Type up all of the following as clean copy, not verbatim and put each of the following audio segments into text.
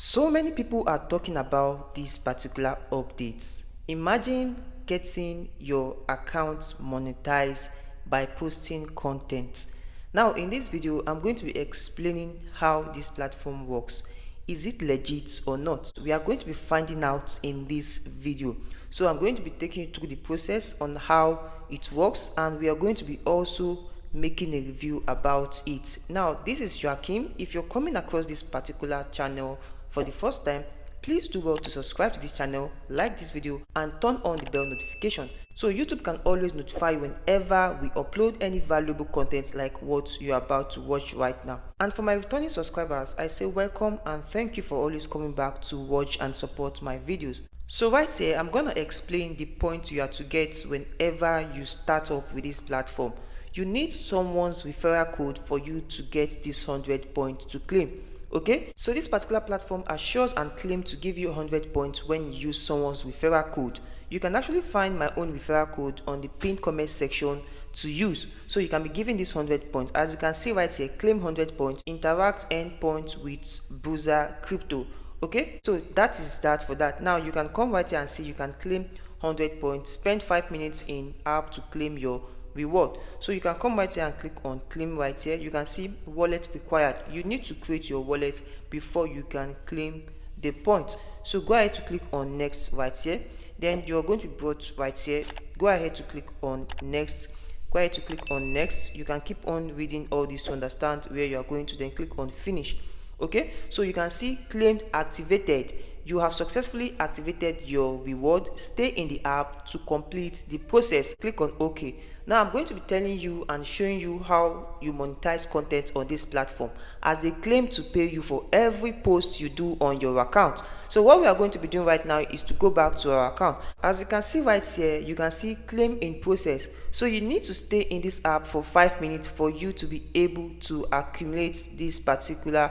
So many people are talking about these particular updates. Imagine getting your account monetized by posting content. Now in this video, I'm going to be explaining how this platform works. Is it legit or not? We are going to be finding out in this video. So I'm going to be taking you through the process on how it works, and we are going to be also making a review about it. Now this is Joaking. If you're coming across this particular channel for the first time, please do well to subscribe to this channel, like this video, and turn on the bell notification so YouTube can always notify you whenever we upload any valuable content like what you're about to watch right now. And for my returning subscribers, I say welcome and thank you for always coming back to watch and support my videos. So right here, I'm gonna explain the point you are to get whenever you start up with this platform. You need someone's referral code for you to get this 100 points to claim. Okay, so this particular platform assures and claims to give you 100 points when you use someone's referral code. You can actually find my own referral code on the pinned comment section to use, so you can be given this 100 points. As you can see right here, claim 100 points, interact, earn points with BUZZER crypto. Okay, so that is that for that. Now you can come right here and see you can claim 100 points, spend 5 minutes in app to claim your reward. So you can come right here and click on claim right here. You can see wallet required. You need to create your wallet before you can claim the points. So go ahead to click on next right here. Then you're going to be brought right here. Go ahead to click on next. Go ahead to click on next. You can keep on reading all this to understand where you are going to, then click on finish. Okay, so you can see claimed activated. You have successfully activated your reward. Stay in the app to complete the process. Click on OK. Now I'm going to be telling you and showing you how you monetize content on this platform, as they claim to pay you for every post you do on your account. So what we are going to be doing right now is to go back to our account. As you can see right here, you can see claim in process. So you need to stay in this app for 5 minutes for you to be able to accumulate this particular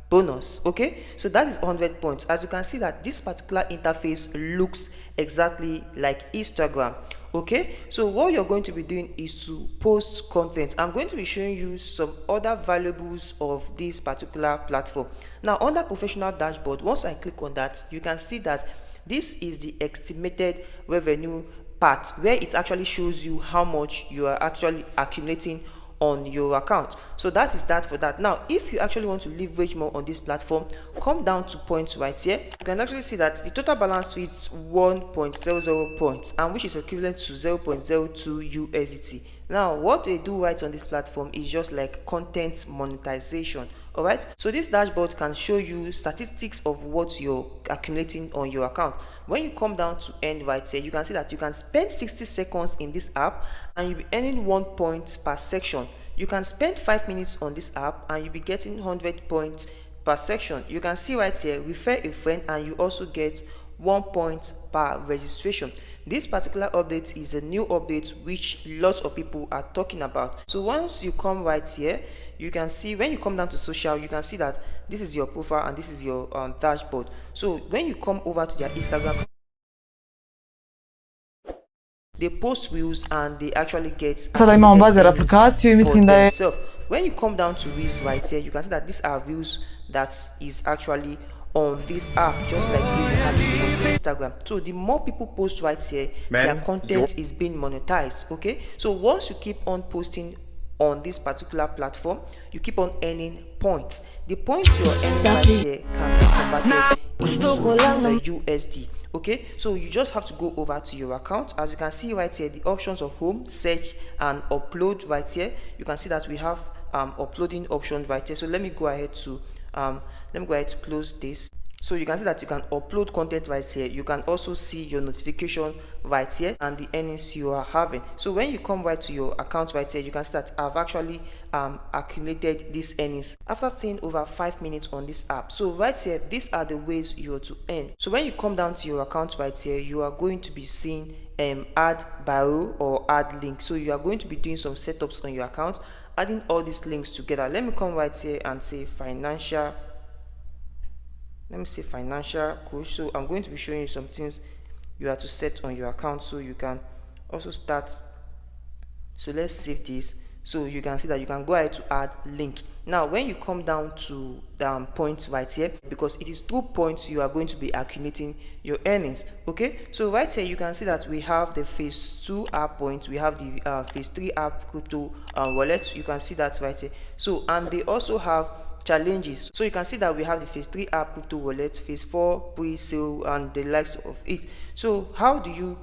bonus. Okay, so that is 100 points. As you can see that this particular interface looks exactly like Instagram. Okay, so what you're going to be doing is to post content. I'm going to be showing you some other valuables of this particular platform. Now under professional dashboard, once I click on that, you can see that this is the estimated revenue part, where it actually shows you how much you are actually accumulating on your account. So that is that for that. Now if you actually want to leverage more on this platform, come down to points right here. You can actually see that the total balance is 1.00 points, and which is equivalent to 0.02 USDT. Now what they do right on this platform is just like content monetization. Alright, so this dashboard can show you statistics of what you're accumulating on your account. When you come down to end right here, you can see that you can spend 60 seconds in this app and you'll be earning 1 point per section. You can spend 5 minutes on this app and you'll be getting 100 points per section. You can see right here, refer a friend, and you also get 1 point per registration. This particular update is a new update which lots of people are talking about. So once you come right here, you can see when you come down to social, you can see that this is your profile and this is your dashboard. So when you come over to their Instagram, they post reels and they actually get Sada imamo BUZZER aplikaciju I mislim da je when you come down to reels right here, you can see that these are reels that is actually on this app, just like this you have it on Instagram. So the more people post right here, their content is being monetized. Okay, so once you keep on posting on this particular platform, you keep on earning points. The points you're earning right here can be converted into the USD. Okay, so you just have to go over to your account. As you can see right here, the options of home, search, and upload right here. You can see that we have uploading options right here. So let me go ahead to close this. So you can see that you can upload content right here. You can also see your notification right here and the earnings you are having. So when you come right to your account right here, you can see that I've actually accumulated these earnings after staying over 5 minutes on this app. So right here, these are the ways you are to earn. So when you come down to your account right here, you are going to be seeing add bio or add link. So you are going to be doing some setups on your account, adding all these links together. Let me come right here and say financial. Let me say financial coach. So I'm going to be showing you some things you have to set on your account so you can also start. So let's save this. So you can see that you can go ahead to add link. Now when you come down to points right here, because it is through points you are going to be accumulating your earnings. Okay, so right here you can see that we have the phase 2 app points, we have the phase 3 app crypto wallet. You can see that right here. So and they also have challenges. So you can see that we have the phase 3 app crypto wallet, phase 4 pre-sale, and the likes of it. So how do you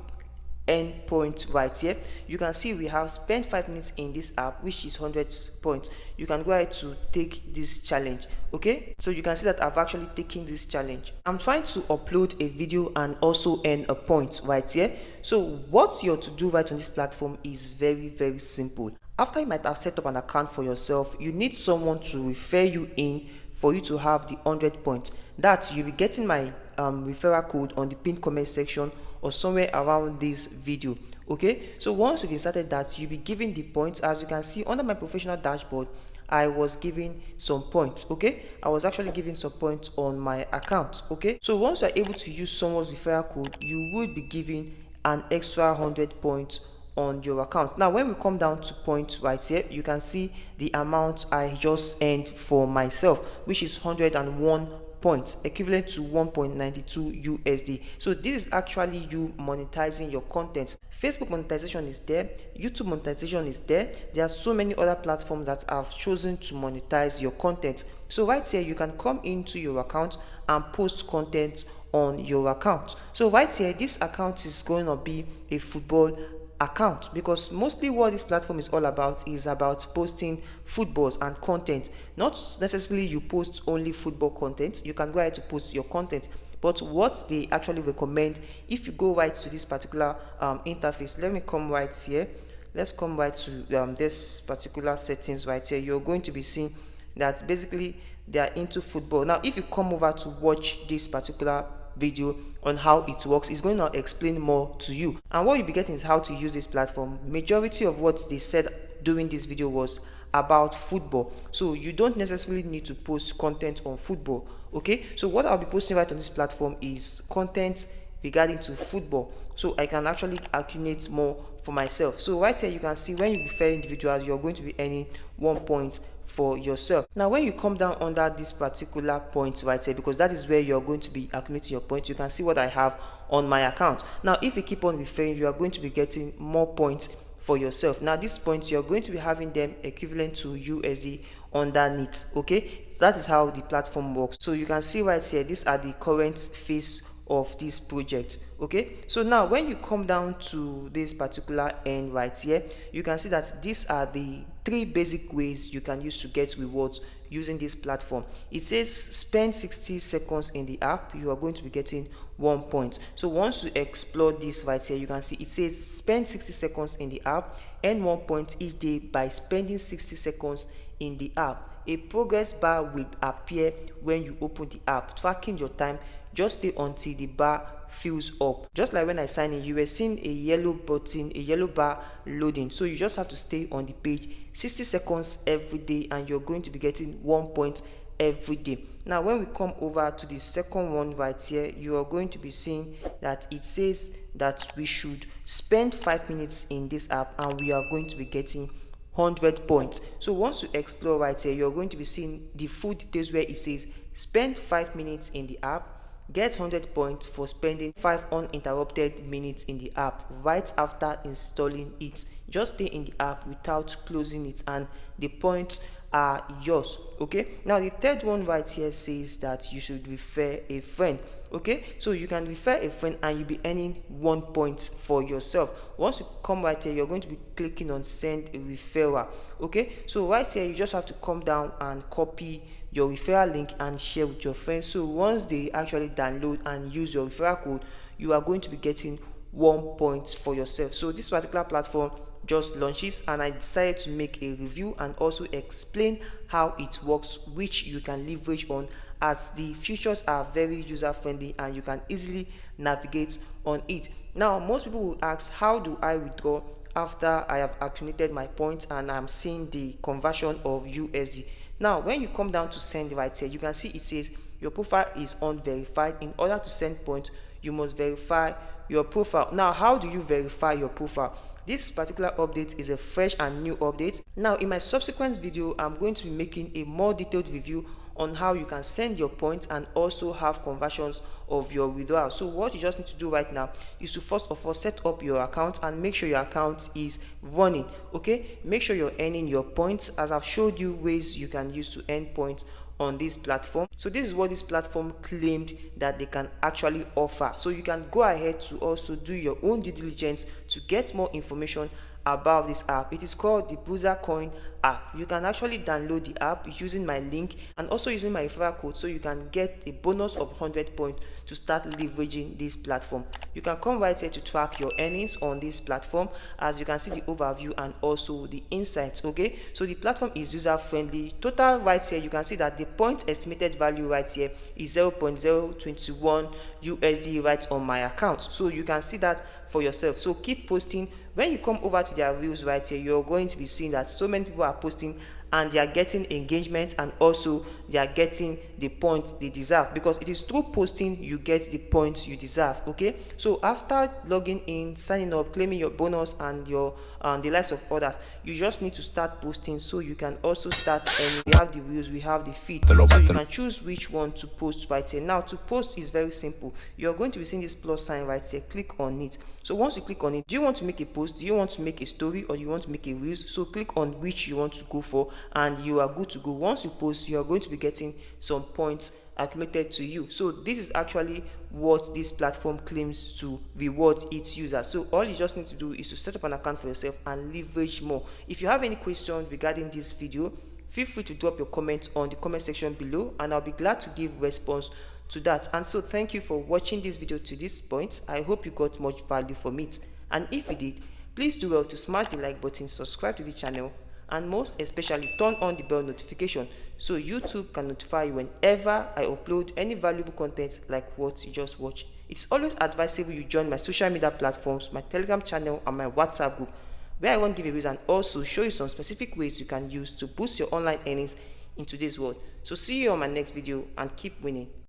end point? Right here you can see we have spent 5 minutes in this app, which is 100 points. You can go ahead to take this challenge. Okay, so you can see that I've actually taken this challenge. I'm trying to upload a video and also earn a point right here. So what you're to do right on this platform is very simple. After you might have set up an account for yourself, you need someone to refer you in for you to have the 100 points. That you'll be getting my referral code on the pinned comment section or somewhere around this video. Okay, so once you've inserted that, you'll be given the points. As you can see under my professional dashboard, I was given some points. Okay, I was actually given some points on my account. Okay, so once you're able to use someone's referral code, you would be given an extra 100 points on your account. Now when we come down to points right here, you can see the amount I just earned for myself, which is 101 points, equivalent to 1.92 USD. So this is actually you monetizing your content. Facebook monetization is there, YouTube monetization is there. There are so many other platforms that have chosen to monetize your content. So right here you can come into your account and post content on your account. So right here, this account is going to be a football account, because mostly what this platform is all about is about posting footballs and content. Not necessarily you post only football content, you can go ahead to post your content, but what they actually recommend, if you go right to this particular interface, let me come right here, let's come right to this particular settings right here. You're going to be seeing that basically they are into football. Now if you come over to watch this particular video on how it works, it's going to explain more to you, and what you'll be getting is how to use this platform. Majority of what they said during this video was about football, so you don't necessarily need to post content on football. Okay, so what I'll be posting right on this platform is content regarding to football, so I can actually accumulate more for myself. So right here you can see when you refer individuals, you're going to be earning 1 point for yourself. Now when you come down under this particular point right here, because that is where you're going to be accumulating your points, you can see what I have on my account. Now if you keep on referring, you are going to be getting more points for yourself. Now these points, you're going to be having them equivalent to USD underneath. Okay, so that is how the platform works. So you can see right here, these are the current phase of this project. Okay, so now when you come down to this particular end right here, you can see that these are the 3 basic ways you can use to get rewards using this platform. It says spend 60 seconds in the app, you are going to be getting 1 point. So once you explore this right here, you can see it says spend 60 seconds in the app, earn 1 point each day by spending 60 seconds in the app. A progress bar will appear when you open the app, tracking your time. Just stay until the bar fills up. Just like when I sign in, you were seeing a yellow button, a yellow bar loading. So you just have to stay on the page 60 seconds every day, and you're going to be getting 1 point every day. Now when we come over to the second one right here, you are going to be seeing that it says that we should spend 5 minutes in this app, and we are going to be getting 100 points. So once you explore right here, you're going to be seeing the full details where it says spend 5 minutes in the app, get 100 points for spending 5 uninterrupted minutes in the app right after installing it. Just stay in the app without closing it, and the points are yours. Okay, now the third one right here says that you should refer a friend. Okay, so you can refer a friend and you'll be earning 1 point for yourself. Once you come right here, you're going to be clicking on send a referral. Okay, so right here you just have to come down and copy your referral link and share with your friends. So once they actually download and use your referral code, you are going to be getting 1 point for yourself. So this particular platform just launches, and I decided to make a review and also explain how it works, which you can leverage on, as the features are very user friendly and you can easily navigate on it. Now most people will ask, how do I withdraw after I have accumulated my points and I'm seeing the conversion of USD? Now when you come down to send right here, you can see it says your profile is unverified. In order to send points, you must verify your profile. Now how do you verify your profile? This particular update is a fresh and new update. Now in my subsequent video, I'm going to be making a more detailed review on how you can send your points and also have conversions of your withdrawal. So what you just need to do right now is to first of all set up your account and make sure your account is running. Okay, make sure you're earning your points, as I've showed you ways you can use to earn points on this platform. So this is what this platform claimed that they can actually offer. So you can go ahead to also do your own due diligence to get more information about this app. It is called the BUZZER coin app. You can actually download the app using my link and also using my referral code, so you can get a bonus of 100 points to start leveraging this platform. You can come right here to track your earnings on this platform, as you can see the overview and also the insights. Okay, so the platform is user friendly. Total right here, you can see that the point estimated value right here is 0.021 USD right on my account, so you can see that for yourself. So keep posting. When you come over to their reels right here, you're going to be seeing that so many people are posting and they are getting engagement, and also they are getting the points they deserve, because it is through posting you get the points you deserve. Okay, so after logging in, signing up, claiming your bonus and your the likes of others, you just need to start posting so you can also start earning. We have the reels, we have the feed, so you can choose which one to post right here. Now to post is very simple. You're going to be seeing this plus sign right here, click on it. So once you click on it, do you want to make a post, do you want to make a story, or do you want to make a reels? So click on which you want to go for and you are good to go. Once you post, you are going to be getting some points accumulated to you. So this is actually what this platform claims to reward its users. So all you just need to do is to set up an account for yourself and leverage more. If you have any questions regarding this video, feel free to drop your comments on the comment section below, and I'll be glad to give response to that. And so thank you for watching this video to this point. I hope you got much value from it, and if you did, please do well to smash the like button, subscribe to the channel, and most especially turn on the bell notification so YouTube can notify you whenever I upload any valuable content like what you just watched. It's always advisable you join my social media platforms, my Telegram channel and my WhatsApp group, where I won't give giveaways and also show you some specific ways you can use to boost your online earnings in today's world. So see you on my next video and keep winning.